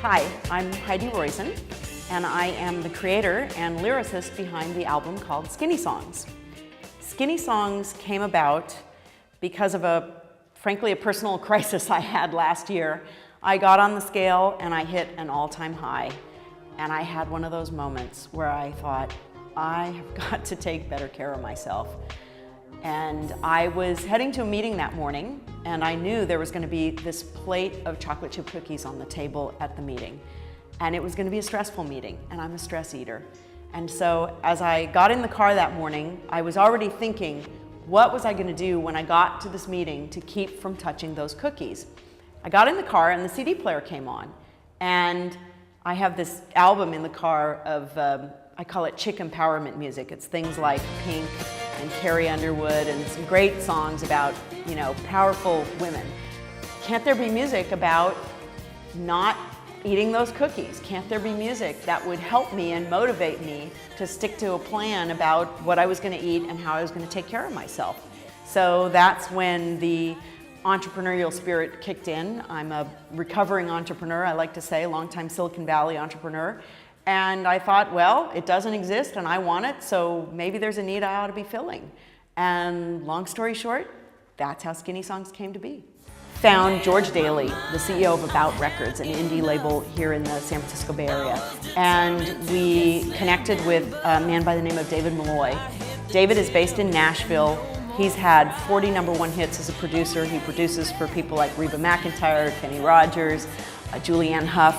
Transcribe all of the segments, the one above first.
Hi, I'm Heidi Roizen, and I am the creator and lyricist behind the album called Skinny Songs. Skinny Songs came about because of frankly, a personal crisis I had last year. I got on the scale and I hit an all-time high. And I had one of those moments where I thought, I have got to take better care of myself. And I was heading to a meeting that morning, and I knew there was going to be this plate of chocolate chip cookies on the table at the meeting. And it was going to be a stressful meeting, and I'm a stress eater. And so as I got in the car that morning, I was already thinking, what was I going to do when I got to this meeting to keep from touching those cookies? I got in the car and the CD player came on. And I have this album in the car of, I call it chick empowerment music. It's things like Pink and Carrie Underwood and some great songs about, powerful women. Can't there be music about not eating those cookies? Can't there be music that would help me and motivate me to stick to a plan about what I was going to eat and how I was going to take care of myself? So that's when the entrepreneurial spirit kicked in. I'm a recovering entrepreneur, I like to say, longtime Silicon Valley entrepreneur. And I thought, well, it doesn't exist and I want it, so maybe there's a need I ought to be filling. And long story short, that's how Skinny Songs came to be. Found George Daly, the CEO of About Records, an indie label here in the San Francisco Bay Area. And we connected with a man by the name of David Malloy. David is based in Nashville. He's had 40 #1 hits as a producer. He produces for people like Reba McEntire, Kenny Rogers, Julianne Hough.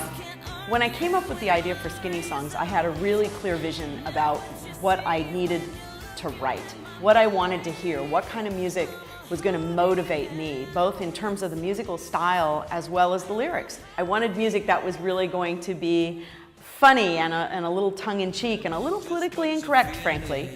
When I came up with the idea for Skinny Songs, I had a really clear vision about what I needed to write, what I wanted to hear, what kind of music was going to motivate me, both in terms of the musical style as well as the lyrics. I wanted music that was really going to be funny and a little tongue-in-cheek and a little politically incorrect, frankly,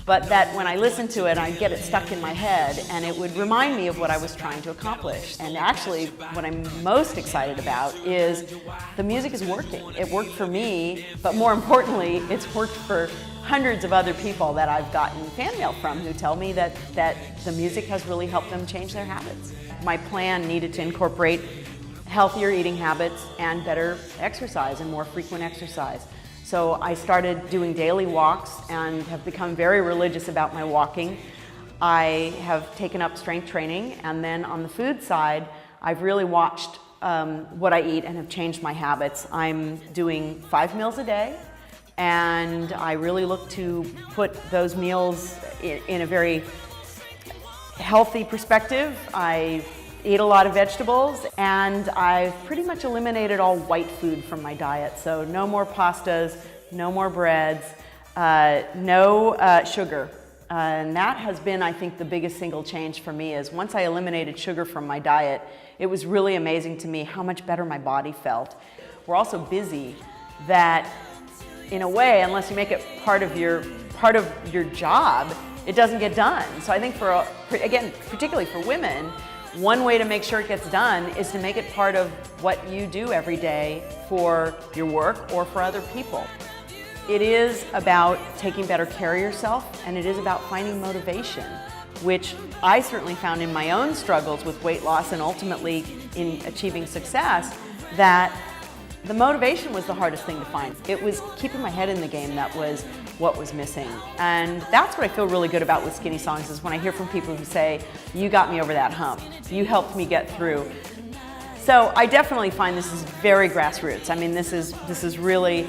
but that when I listened to it, I'd get it stuck in my head and it would remind me of what I was trying to accomplish. And actually, what I'm most excited about is the music is working. It worked for me, but more importantly, it's worked for hundreds of other people that I've gotten fan mail from who tell me that the music has really helped them change their habits. My plan needed to incorporate healthier eating habits and better exercise and more frequent exercise. So I started doing daily walks and have become very religious about my walking. I have taken up strength training, and then on the food side, I've really watched what I eat and have changed my habits. I'm doing 5 meals a day, and I really look to put those meals in a very healthy perspective. I eat a lot of vegetables, and I've pretty much eliminated all white food from my diet. So no more pastas, no more breads, no sugar. And that has been, I think, the biggest single change for me is once I eliminated sugar from my diet, it was really amazing to me how much better my body felt. We're also busy that, in a way, unless you make it part of your job, it doesn't get done. So I think again, particularly for women, one way to make sure it gets done is to make it part of what you do every day for your work or for other people. It is about taking better care of yourself, and it is about finding motivation, which I certainly found in my own struggles with weight loss and ultimately in achieving success, that the motivation was the hardest thing to find. It was keeping my head in the game that was what was missing. And that's what I feel really good about with Skinny Songs is when I hear from people who say, you got me over that hump, you helped me get through. So I definitely find this is very grassroots. I mean, this is really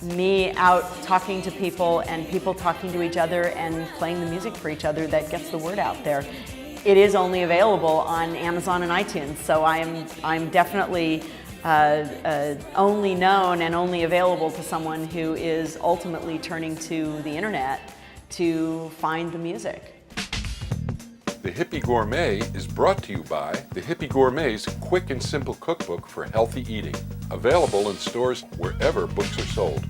me out talking to people and people talking to each other and playing the music for each other that gets the word out there. It is only available on Amazon and iTunes, so I'm definitely only known and only available to someone who is ultimately turning to the internet to find the music. The Hippy Gourmet is brought to you by the Hippy Gourmet's quick and simple cookbook for healthy eating. Available in stores wherever books are sold.